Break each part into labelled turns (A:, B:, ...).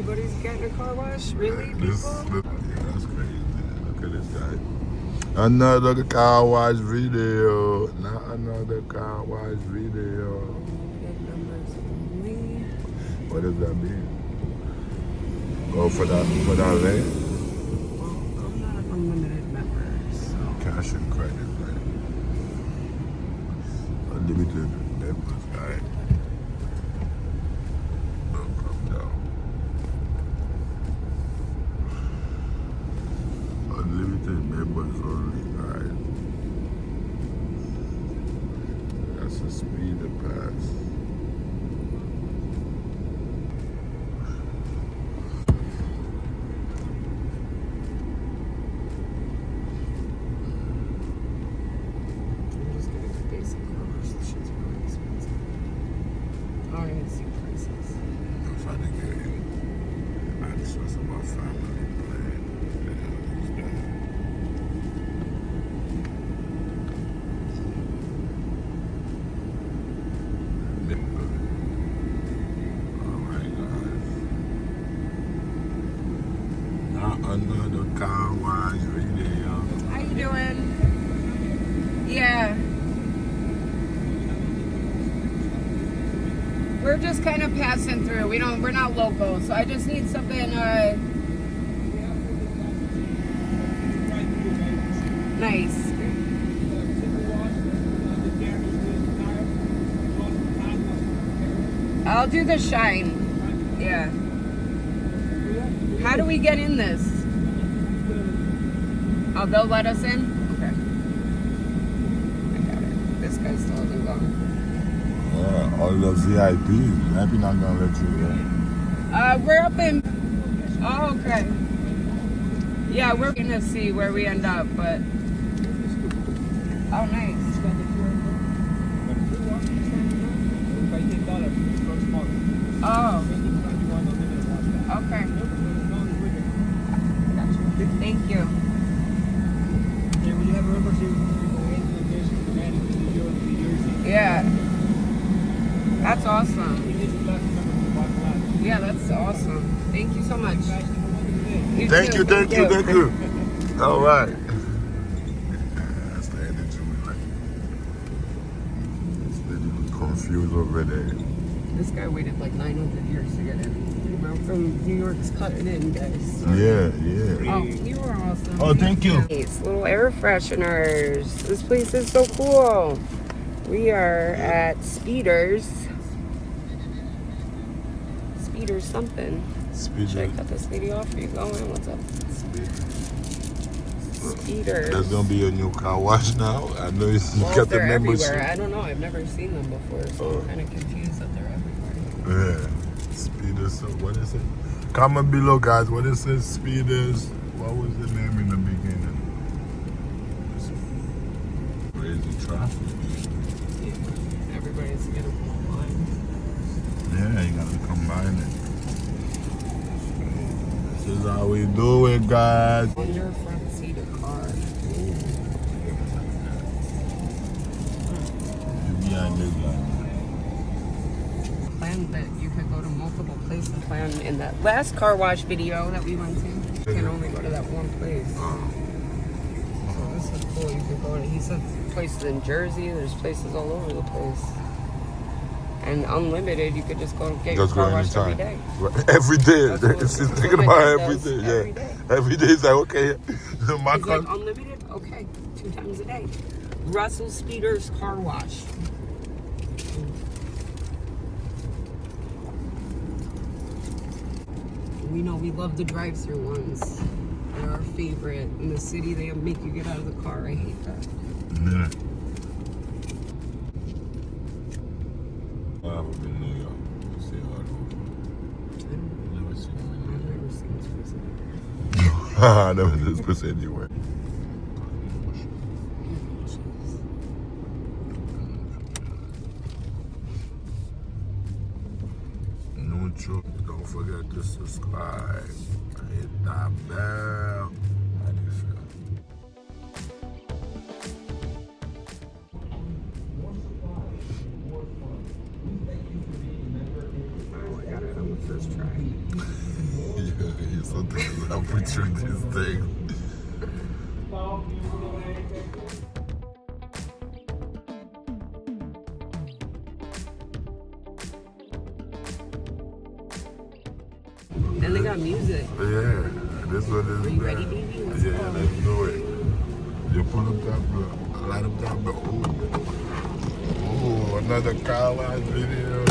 A: everybody's getting a car wash? Really, people?
B: Yeah, that's crazy. Look at this guy. Another car wash video. Not another car wash video.
A: Numbers only.
B: What does that mean? Go for that lane?
A: Well, I'm not an unlimited member, so.
B: Cash and credit, right? Unlimited members, right? Don't come down. Unlimited members only, right? That's a speeder pass.
A: I'm just gonna get basic car wash. This shit's really expensive. I don't even see prices.
B: I'm trying to get you access to my family plan. The hell is that? Alright, guys. Not another car wash video.
A: How you doing? Yeah. We're just kind of passing through. We're not local, so I just need something nice. I'll do the shine. Yeah. How do we get in this? Oh, they'll let us in? Okay. I got it. This guy still hasn't gone.
B: Yeah, all the VIPs. VIP not gonna let you in.
A: We're up in. Oh, okay. Yeah, we're gonna see where we end up, but. Oh, nice. Oh. Okay. Thank you. Yeah. That's awesome. Yeah, that's awesome. Thank you so much.
B: Thank you. All right. That's the energy we like. It's little confused over there.
A: This guy waited like 900 years to get in. I'm from New York's cutting in, guys.
B: Yeah.
A: Oh, you were awesome.
B: Oh, thank you.
A: Nice. Little air fresheners. This place is so cool. We are at Speeders. Speeders something. Should I cut this video off? Are you going? What's up? Speeders.
B: There's gonna be a new car wash now. I know you got the
A: they're
B: membership.
A: everywhere. I don't know. I've never seen them before, so I'm kind of confused that they're everywhere.
B: Yeah. Speeders. So what is it? Comment below, guys. What it says? Speeders. What was the name in the beginning? Crazy traffic.
A: Yeah. Everybody's gonna combine.
B: Yeah, you gotta combine it. This is how we do it, guys.
A: Under front seat of car.
B: You behind this guy.
A: Plan that you could go to multiple places. Plan in that last car wash video that we went to. You can only go to that one place. So this is cool. You could go to. He said places in Jersey. There's places all over the place. And unlimited, you could just go get your car washed every day.
B: Every day.
A: That's what
B: She's thinking about every day.
A: Every
B: Yeah.
A: day.
B: Every day is like, okay. My
A: He's
B: car.
A: like, unlimited? Okay. 2 times a day. Russell Speeders Car Wash. We know we love the drive-through ones. They're our favorite. In the city, they make you get out of the car. I hate that.
B: Yeah. I haven't been in New York. Let's see how it goes.
A: I've never seen this place.
B: I never seen this place anywhere. Don't forget to subscribe. Hit that bell. How do you feel?
A: Oh, I got it on the first try.
B: Yeah, sometimes I put you in this thing.
A: And they got music.
B: Yeah, this one is.
A: Are you ready, baby? Let's
B: Yeah,
A: go.
B: let's do it. You pull up that, light up that, oh, another carwash video.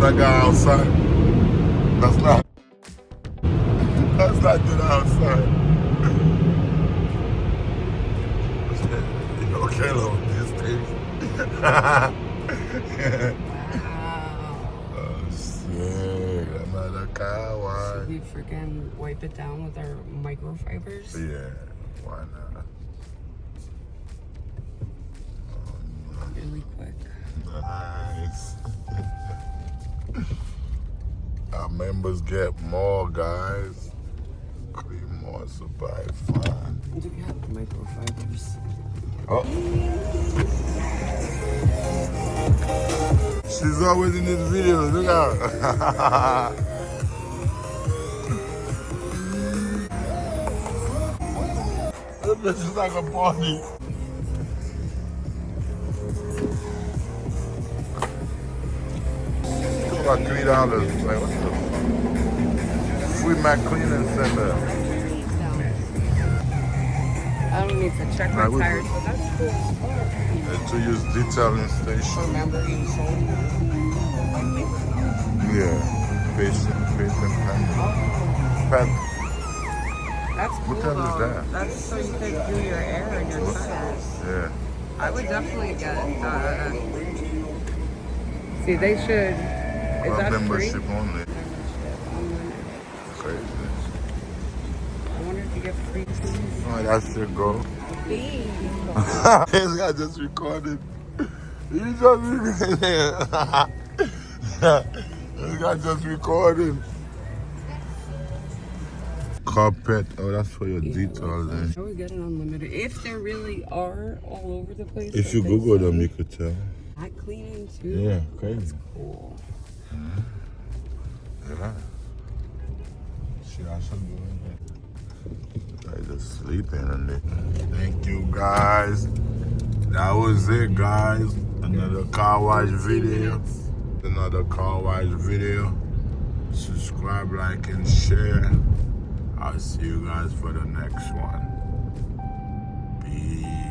B: That guy outside. That's not good outside. Okay, look, these things.
A: Wow.
B: Oh shit, another carwash.
A: Should we freaking wipe it down with our microfibers?
B: Yeah, why not?
A: Really quick.
B: Nice. Our members get more, guys. Clean more, supply fun.
A: Do we have microfibers?
B: Oh. She's always in this video. Look at her. This is like a party. About $3. Like, what the? Free Mac cleaning center.
A: I don't need to check my
B: Right,
A: tires, but that's cool.
B: To use detailing station.
A: Remember you sold me?
B: Yeah. Face and pen.
A: That's cool.
B: What time is
A: though.
B: that?
A: That's so you can do your air and your tires.
B: Yeah.
A: I would definitely get. See, they should. Is that free?
B: Membership only.
A: Membership.
B: Crazy.
A: I wonder if you get free fees.
B: Oh, that shit go. This guy just recorded. He just recorded. This guy just recorded. Carpet. Oh, that's for your details. Eh?
A: How we get an unlimited? If there really are all over the place.
B: If you Google them, you could tell.
A: Hot cleaning too.
B: Yeah, crazy.
A: That's cool.
B: Yeah. Shit, I should do it. I just sleeping on it. Thank you, guys. That was it, guys. Another car wash video. Another car wash video. Subscribe, like, and share. I'll see you guys for the next one. Peace.